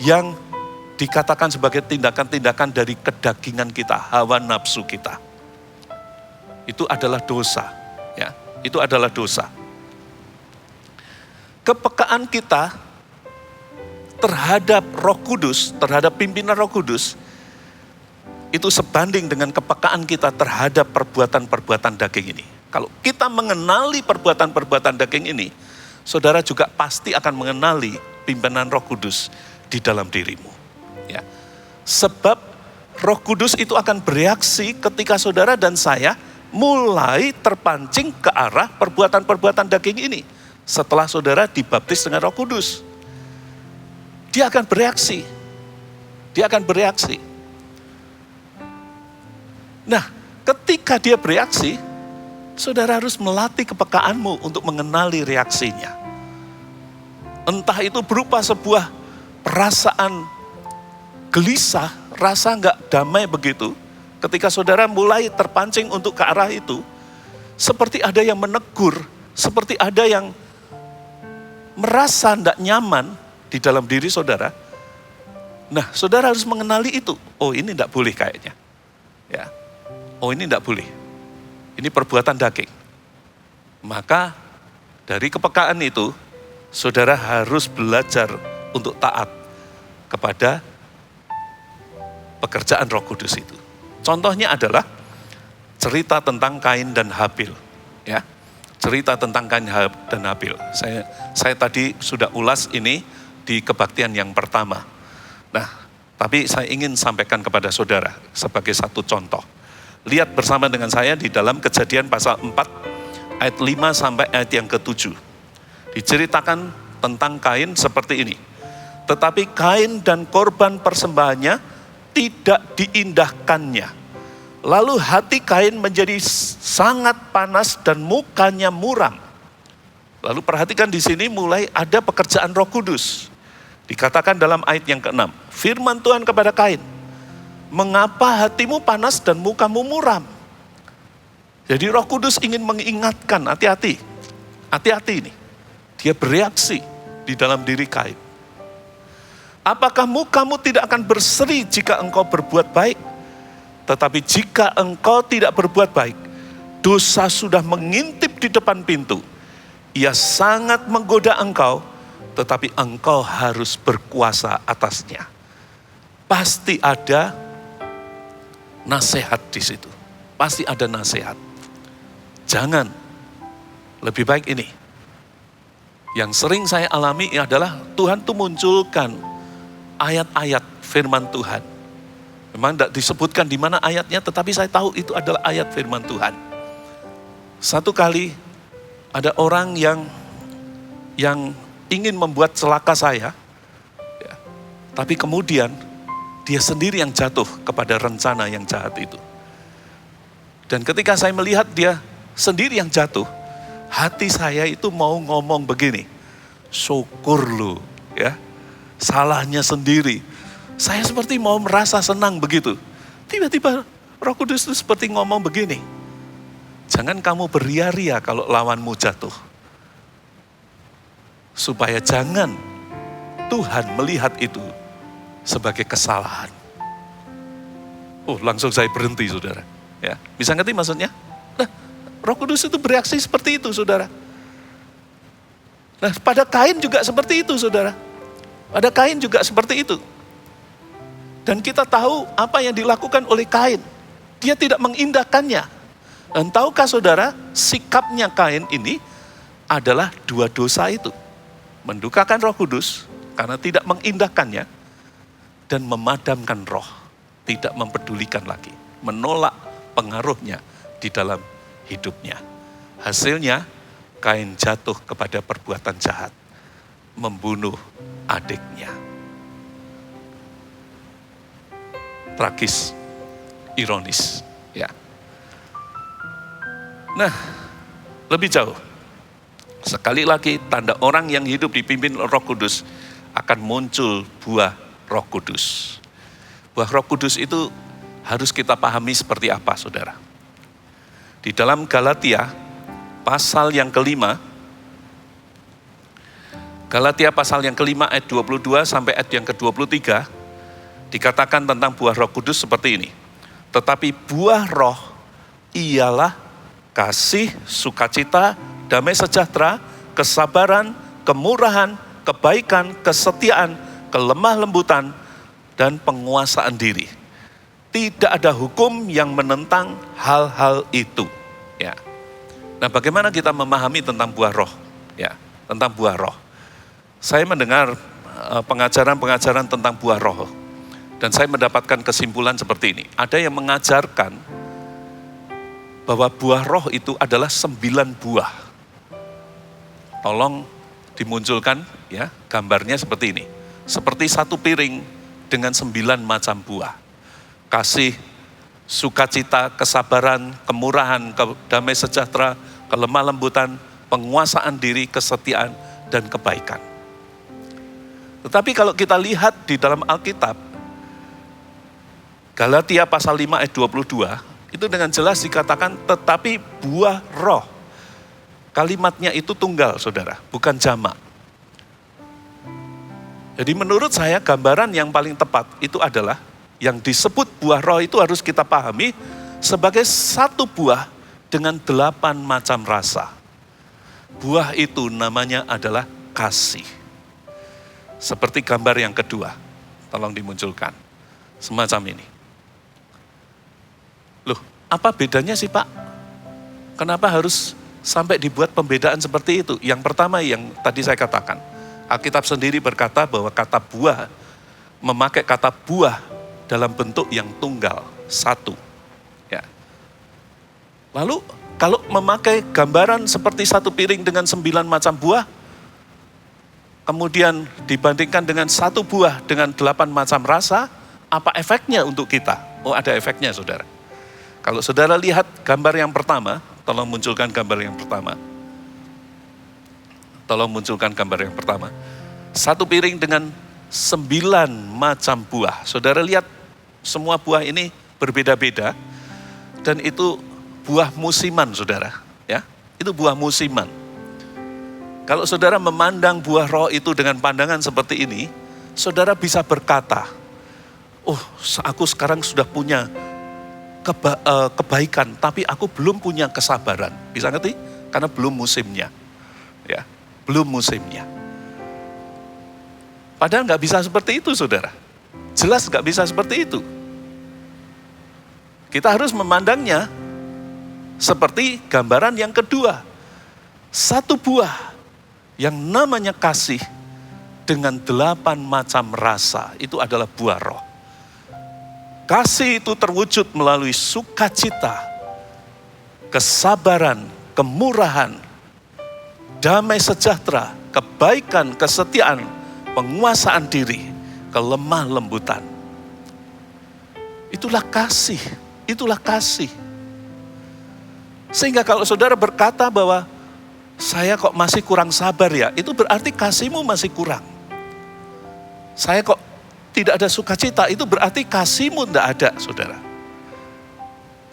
yang dikatakan sebagai tindakan-tindakan dari kedagingan kita, hawa nafsu kita. Itu adalah dosa, ya, itu adalah dosa. Kepekaan kita terhadap Roh Kudus, terhadap pimpinan Roh Kudus, itu sebanding dengan kepekaan kita terhadap perbuatan-perbuatan daging ini. Kalau kita mengenali perbuatan-perbuatan daging ini, saudara juga pasti akan mengenali pimpinan Roh Kudus di dalam dirimu. Ya. Sebab Roh Kudus itu akan bereaksi ketika saudara dan saya mulai terpancing ke arah perbuatan-perbuatan daging ini. Setelah saudara dibaptis dengan Roh Kudus, dia akan bereaksi. Dia akan bereaksi. Nah, ketika dia bereaksi, saudara harus melatih kepekaanmu untuk mengenali reaksinya. Entah itu berupa sebuah perasaan gelisah, rasa nggak damai begitu. Ketika saudara mulai terpancing untuk ke arah itu, seperti ada yang menegur, seperti ada yang merasa tidak nyaman di dalam diri saudara. Nah, saudara harus mengenali itu. Oh, ini tidak boleh kayaknya. Ya. Oh, ini tidak boleh. Ini perbuatan daging. Maka dari kepekaan itu, saudara harus belajar untuk taat kepada pekerjaan Roh Kudus itu. Contohnya adalah cerita tentang Kain dan Habil. Ya. Cerita tentang Kain dan Habil. Saya tadi sudah ulas ini di kebaktian yang pertama. Nah, tapi saya ingin sampaikan kepada saudara sebagai satu contoh. Lihat bersama dengan saya di dalam Kejadian pasal 4 ayat 5 sampai ayat yang ke-7. Diceritakan tentang Kain seperti ini. Tetapi Kain dan korban persembahannya tidak diindahkannya. Lalu hati Kain menjadi sangat panas dan mukanya muram. Lalu perhatikan di sini mulai ada pekerjaan Roh Kudus. Dikatakan dalam ayat yang ke-6, firman Tuhan kepada Kain, mengapa hatimu panas dan mukamu muram? Jadi Roh Kudus ingin mengingatkan, hati-hati ini. Dia bereaksi di dalam diri Kain. Apakah mukamu tidak akan berseri jika engkau berbuat baik? Tetapi jika engkau tidak berbuat baik, dosa sudah mengintip di depan pintu. Ia sangat menggoda engkau, tetapi engkau harus berkuasa atasnya. Pasti ada nasihat di situ. Pasti ada nasihat. Jangan, lebih baik ini. Yang sering saya alami adalah Tuhan tuh munculkan ayat-ayat firman Tuhan. Memang tidak disebutkan di mana ayatnya, tetapi saya tahu itu adalah ayat firman Tuhan. Satu kali ada orang yang ingin membuat celaka saya, ya, tapi kemudian dia sendiri yang jatuh kepada rencana yang jahat itu. Dan ketika saya melihat dia sendiri yang jatuh, hati saya itu mau ngomong begini, syukur lu, ya, salahnya sendiri. Saya seperti mau merasa senang begitu. Tiba-tiba Roh Kudus itu seperti ngomong begini, Jangan kamu beria-ria kalau lawanmu jatuh. Supaya jangan Tuhan melihat itu sebagai kesalahan. Oh, langsung saya berhenti, saudara. Ya, bisa ngerti maksudnya? Nah, Roh Kudus itu bereaksi seperti itu, saudara. Nah, pada Kain juga seperti itu, saudara. Pada Kain juga seperti itu. Dan kita tahu apa yang dilakukan oleh Kain. Dia tidak mengindahkannya. Dan tahukah saudara, sikapnya Kain ini adalah dua dosa itu. Mendukakan Roh Kudus karena tidak mengindahkannya, dan memadamkan roh, tidak mempedulikan lagi, menolak pengaruhnya di dalam hidupnya. Hasilnya, Kain jatuh kepada perbuatan jahat, membunuh adiknya. Tragis, ironis, ya. Nah, lebih jauh, sekali lagi tanda orang yang hidup dipimpin Roh Kudus akan muncul buah Roh Kudus. Buah Roh Kudus itu harus kita pahami seperti apa, saudara. Di dalam Galatia pasal yang kelima, Galatia pasal yang kelima ayat 22 sampai ayat yang ke-23, dikatakan tentang buah Roh Kudus seperti ini. Tetapi buah roh ialah kasih, sukacita, damai sejahtera, kesabaran, kemurahan, kebaikan, kesetiaan, kelemah lembutan, dan penguasaan diri. Tidak ada hukum yang menentang hal-hal itu. Ya. Nah, bagaimana kita memahami tentang buah roh? Ya, tentang buah roh. Saya mendengar pengajaran-pengajaran tentang buah roh, dan saya mendapatkan kesimpulan seperti ini. Ada yang mengajarkan bahwa buah roh itu adalah 9 buah. Tolong dimunculkan ya gambarnya seperti ini. Seperti satu piring dengan 9 macam buah. Kasih, sukacita, kesabaran, kemurahan, damai sejahtera, kelemah lembutan, penguasaan diri, kesetiaan, dan kebaikan. Tetapi kalau kita lihat di dalam Alkitab, Galatia pasal 5 ayat 22, itu dengan jelas dikatakan tetapi buah roh. Kalimatnya itu tunggal, saudara, bukan jamak. Jadi menurut saya gambaran yang paling tepat itu adalah yang disebut buah roh itu harus kita pahami sebagai satu buah dengan 8 macam rasa. Buah itu namanya adalah kasih. Seperti gambar yang kedua, tolong dimunculkan. Semacam ini. Loh, apa bedanya sih Pak? Kenapa harus sampai dibuat pembedaan seperti itu? Yang pertama yang tadi saya katakan, Alkitab sendiri berkata bahwa kata buah, memakai kata buah dalam bentuk yang tunggal, satu. Ya. Lalu kalau memakai gambaran seperti satu piring dengan 9 macam buah, kemudian dibandingkan dengan satu buah dengan 8 macam rasa, apa efeknya untuk kita? Oh, ada efeknya, saudara. Kalau saudara lihat gambar yang pertama, tolong munculkan gambar yang pertama. Tolong munculkan gambar yang pertama. Satu piring dengan 9 macam buah. Saudara lihat semua buah ini berbeda-beda. Dan itu buah musiman, saudara. Ya, itu buah musiman. Kalau saudara memandang buah roh itu dengan pandangan seperti ini, saudara bisa berkata, oh aku sekarang sudah punya kebaikan, tapi aku belum punya kesabaran. Bisa ngerti? Karena belum musimnya. Ya. Belum musimnya. Padahal nggak bisa seperti itu, saudara. Jelas nggak bisa seperti itu. Kita harus memandangnya seperti gambaran yang kedua. Satu buah yang namanya kasih dengan 8 macam rasa, itu adalah buah roh. Kasih itu terwujud melalui sukacita, kesabaran, kemurahan, damai sejahtera, kebaikan, kesetiaan, penguasaan diri, kelemah lembutan. Itulah kasih, itulah kasih. Sehingga kalau saudara berkata bahwa saya kok masih kurang sabar ya, itu berarti kasihmu masih kurang. Saya kok tidak ada sukacita, itu berarti kasihmu tidak ada, saudara.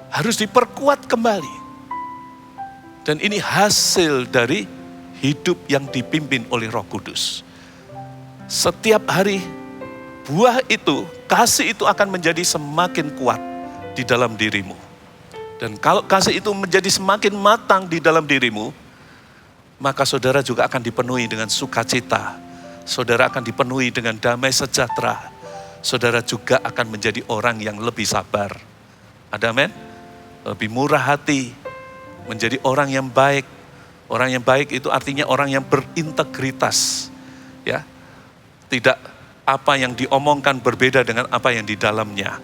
Harus diperkuat kembali. Dan ini hasil dari hidup yang dipimpin oleh Roh Kudus. Setiap hari buah itu, kasih itu akan menjadi semakin kuat di dalam dirimu. Dan kalau kasih itu menjadi semakin matang di dalam dirimu, maka saudara juga akan dipenuhi dengan sukacita. Saudara akan dipenuhi dengan damai sejahtera. Saudara juga akan menjadi orang yang lebih sabar. Ada amin? Lebih murah hati. Menjadi orang yang baik. Orang yang baik itu artinya orang yang berintegritas. Ya, tidak apa yang diomongkan berbeda dengan apa yang di dalamnya.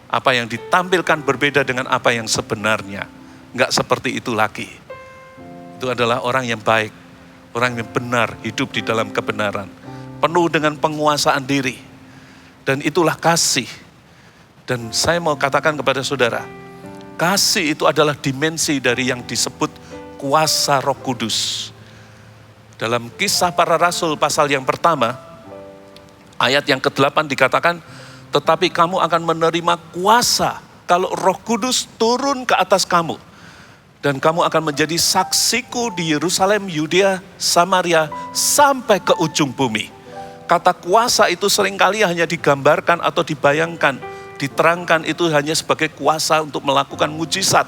Apa yang ditampilkan berbeda dengan apa yang sebenarnya. Enggak seperti itu lagi. Itu adalah orang yang baik. Orang yang benar, hidup di dalam kebenaran. Penuh dengan penguasaan diri. Dan itulah kasih. Dan saya mau katakan kepada saudara, kasih itu adalah dimensi dari yang disebut kuasa Roh Kudus. Dalam Kisah Para Rasul pasal yang pertama, ayat yang ke-8 dikatakan, tetapi kamu akan menerima kuasa kalau Roh Kudus turun ke atas kamu. Dan kamu akan menjadi saksiku di Yerusalem, Yudea, Samaria, sampai ke ujung bumi. Kata kuasa itu seringkali hanya digambarkan atau dibayangkan, diterangkan itu hanya sebagai kuasa untuk melakukan mujizat.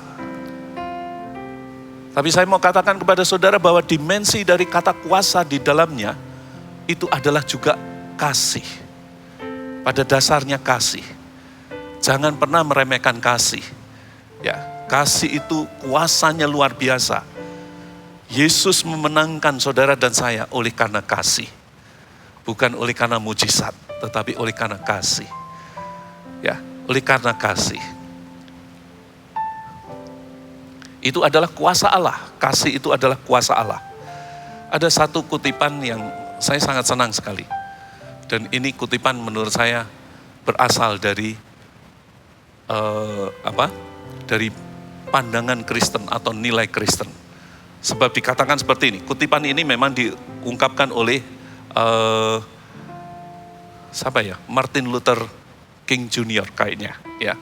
Tapi saya mau katakan kepada saudara bahwa dimensi dari kata kuasa di dalamnya, itu adalah juga kasih. Pada dasarnya kasih. Jangan pernah meremehkan kasih. Ya. Kasih itu kuasanya luar biasa. Yesus memenangkan saudara dan saya oleh karena kasih. Bukan oleh karena mujizat, tetapi oleh karena kasih. Ya, oleh karena kasih. Itu adalah kuasa Allah. Kasih itu adalah kuasa Allah. Ada satu kutipan yang saya sangat senang sekali. Dan ini kutipan menurut saya berasal dari dari pandangan Kristen atau nilai Kristen. Sebab dikatakan seperti ini, kutipan ini memang diungkapkan oleh Martin Luther King Jr. kayaknya. Ya,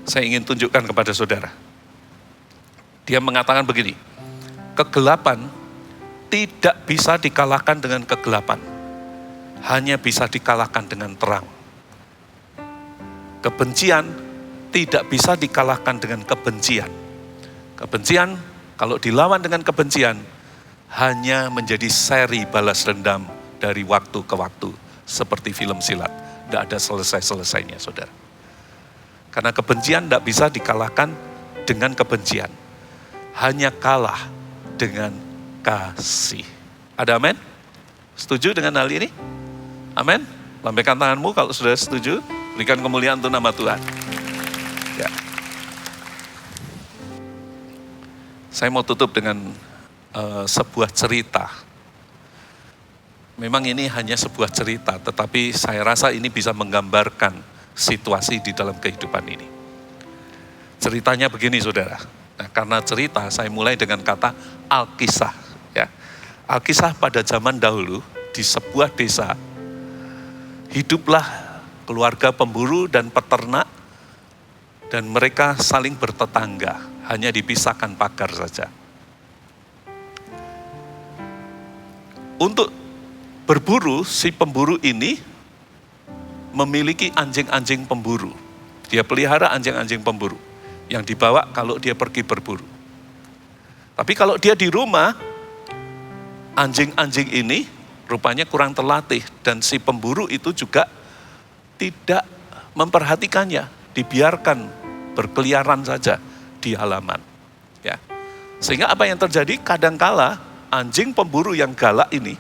saya ingin tunjukkan kepada saudara. Dia mengatakan begini, kegelapan tidak bisa dikalahkan dengan kegelapan, hanya bisa dikalahkan dengan terang. Kebencian tidak bisa dikalahkan dengan kebencian. Kebencian, kalau dilawan dengan kebencian, hanya menjadi seri balas dendam dari waktu ke waktu. Seperti film silat, tidak ada selesai-selesainya, saudara. Karena kebencian tidak bisa dikalahkan dengan kebencian. Hanya kalah dengan kasih. Ada amin? Setuju dengan hal ini? Amin? Lambaikan tanganmu kalau sudah setuju. Berikan kemuliaan untuk nama Tuhan. Ya. Saya mau tutup dengan sebuah cerita. Memang ini hanya sebuah cerita, tetapi saya rasa ini bisa menggambarkan situasi di dalam kehidupan ini. Ceritanya begini, saudara. Nah, karena cerita, saya mulai dengan kata Alkisah. Ya. Alkisah pada zaman dahulu di sebuah desa, hiduplah keluarga pemburu dan peternak. Dan mereka saling bertetangga, hanya dipisahkan pagar saja. Untuk berburu, si pemburu ini memiliki anjing-anjing pemburu. Dia pelihara anjing-anjing pemburu yang dibawa kalau dia pergi berburu. Tapi kalau dia di rumah, anjing-anjing ini rupanya kurang terlatih dan si pemburu itu juga tidak memperhatikannya, dibiarkan berkeliaran saja di halaman. Ya. Sehingga apa yang terjadi? Kadangkala anjing pemburu yang galak ini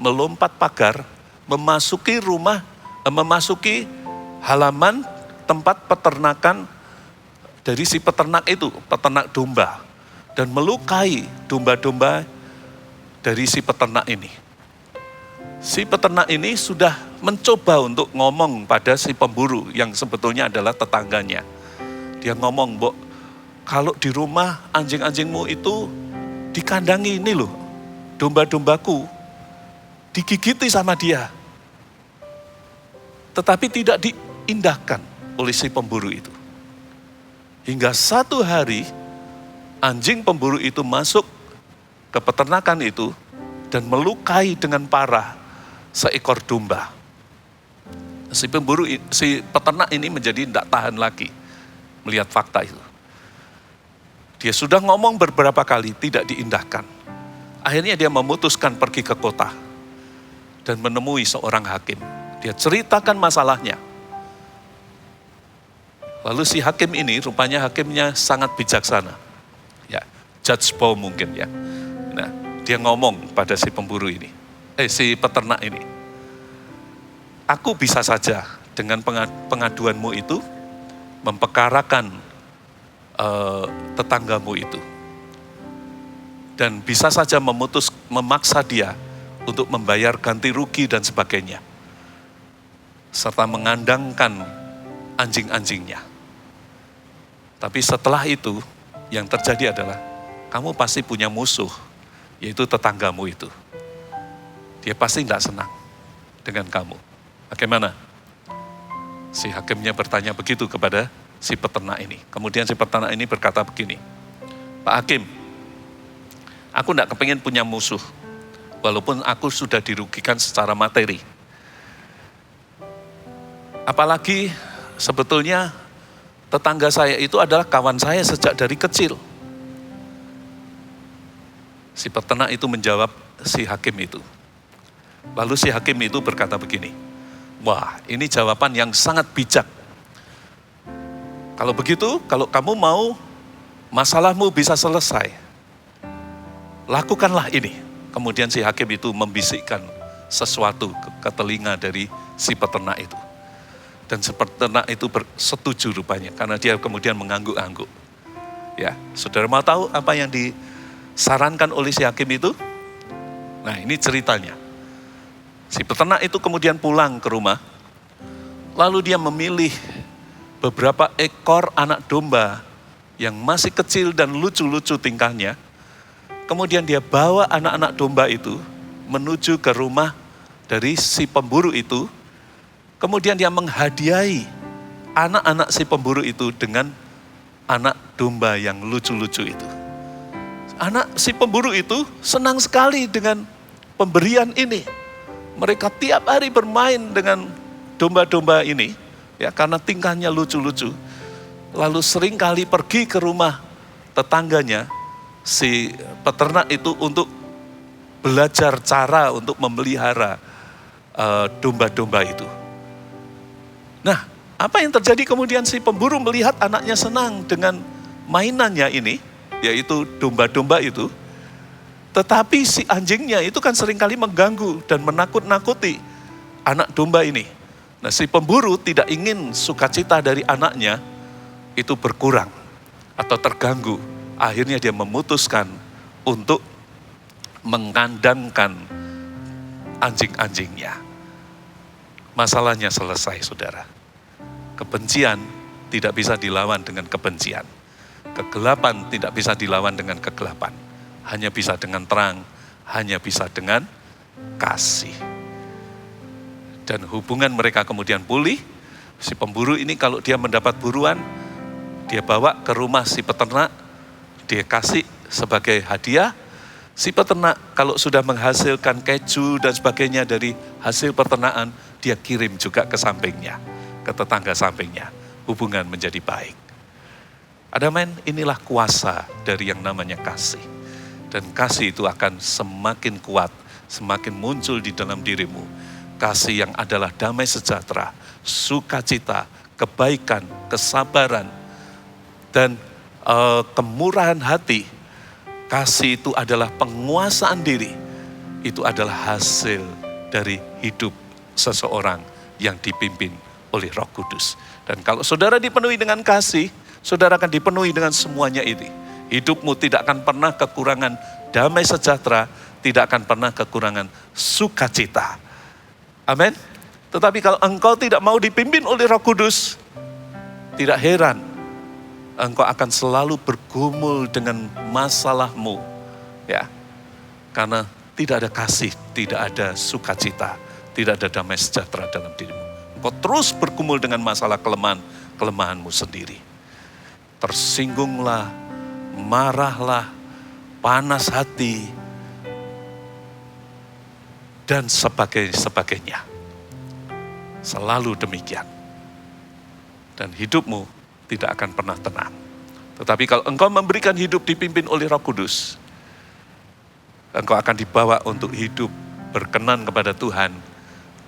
melompat pagar, memasuki halaman tempat peternakan dari si peternak itu, peternak domba, dan melukai domba-domba dari si peternak ini. Si peternak ini sudah mencoba untuk ngomong pada si pemburu yang sebetulnya adalah tetangganya. Dia ngomong, "Mbok, kalau di rumah anjing-anjingmu itu dikandangi ini loh, domba-dombaku digigiti sama dia." Tetapi tidak diindahkan oleh si pemburu itu. Hingga satu hari anjing pemburu itu masuk ke peternakan itu dan melukai dengan parah seekor domba. Si peternak ini menjadi tidak tahan lagi melihat fakta itu. Dia sudah ngomong beberapa kali, tidak diindahkan. Akhirnya dia memutuskan pergi ke kota dan menemui seorang hakim. Dia ceritakan masalahnya. Lalu si hakim ini, rupanya hakimnya sangat bijaksana. Ya, Judge Paul mungkin ya. Nah, dia ngomong pada si pemburu ini, si peternak ini. Aku bisa saja dengan pengaduanmu itu memperkarakan tetanggamu itu. Dan bisa saja memaksa dia untuk membayar ganti rugi dan sebagainya. Serta mengandangkan anjing-anjingnya. Tapi setelah itu, yang terjadi adalah kamu pasti punya musuh, yaitu tetanggamu itu. Dia pasti tidak senang dengan kamu. Bagaimana? Si hakimnya bertanya begitu kepada si peternak ini. Kemudian si peternak ini berkata begini, Pak Hakim, aku tidak kepingin punya musuh, walaupun aku sudah dirugikan secara materi. Apalagi sebetulnya tetangga saya itu adalah kawan saya sejak dari kecil. Si peternak itu menjawab si hakim itu. Lalu si hakim itu berkata begini, wah ini jawaban yang sangat bijak. Kalau begitu, kalau kamu mau masalahmu bisa selesai, lakukanlah ini. Kemudian si hakim itu membisikkan sesuatu ke telinga dari si peternak itu. Dan si peternak itu setuju rupanya, karena dia kemudian mengangguk-angguk. Ya, saudara mau tahu apa yang disarankan oleh si hakim itu? Nah ini ceritanya. Si peternak itu kemudian pulang ke rumah, lalu dia memilih beberapa ekor anak domba yang masih kecil dan lucu-lucu tingkahnya. Kemudian dia bawa anak-anak domba itu menuju ke rumah dari si pemburu itu. Kemudian dia menghadiahi anak-anak si pemburu itu dengan anak domba yang lucu-lucu itu. Anak si pemburu itu senang sekali dengan pemberian ini. Mereka tiap hari bermain dengan domba-domba ini, ya karena tingkahnya lucu-lucu. Lalu sering kali pergi ke rumah tetangganya, si peternak itu untuk belajar cara untuk memelihara domba-domba itu. Nah, apa yang terjadi kemudian si pemburu melihat anaknya senang dengan mainannya ini, yaitu domba-domba itu. Tetapi si anjingnya itu kan seringkali mengganggu dan menakut-nakuti anak domba ini. Nah, si pemburu tidak ingin sukacita dari anaknya itu berkurang atau terganggu. Akhirnya dia memutuskan untuk mengandangkan anjing-anjingnya. Masalahnya selesai, saudara. Kebencian tidak bisa dilawan dengan kebencian. Kegelapan tidak bisa dilawan dengan kegelapan. Hanya bisa dengan terang, hanya bisa dengan kasih. Dan hubungan mereka kemudian pulih. Si pemburu ini kalau dia mendapat buruan, dia bawa ke rumah si peternak, dia kasih sebagai hadiah. Si peternak kalau sudah menghasilkan keju dan sebagainya dari hasil peternakan, dia kirim juga ke sampingnya, ke tetangga sampingnya. Hubungan menjadi baik. Amen, inilah kuasa dari yang namanya kasih. Dan kasih itu akan semakin kuat, semakin muncul di dalam dirimu. Kasih yang adalah damai sejahtera, sukacita, kebaikan, kesabaran, dan kemurahan hati. Kasih itu adalah penguasaan diri. Itu adalah hasil dari hidup seseorang yang dipimpin oleh Roh Kudus. Dan kalau saudara dipenuhi dengan kasih, saudara akan dipenuhi dengan semuanya ini. Hidupmu tidak akan pernah kekurangan damai sejahtera, tidak akan pernah kekurangan sukacita. Amin. Tetapi kalau engkau tidak mau dipimpin oleh Roh Kudus, tidak heran engkau akan selalu bergumul dengan masalahmu. Ya. Karena tidak ada kasih, tidak ada sukacita, tidak ada damai sejahtera dalam dirimu. Engkau terus bergumul dengan masalah kelemahanmu sendiri. Tersinggunglah marahlah, panas hati, dan sebagainya. Selalu demikian. Dan hidupmu tidak akan pernah tenang. Tetapi kalau engkau memberikan hidup dipimpin oleh Roh Kudus, engkau akan dibawa untuk hidup berkenan kepada Tuhan,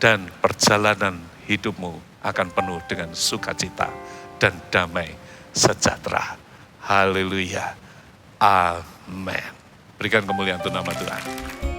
dan perjalanan hidupmu akan penuh dengan sukacita dan damai sejahtera. Haleluya. Amin. Berikan kemuliaan untuk nama Tuhan.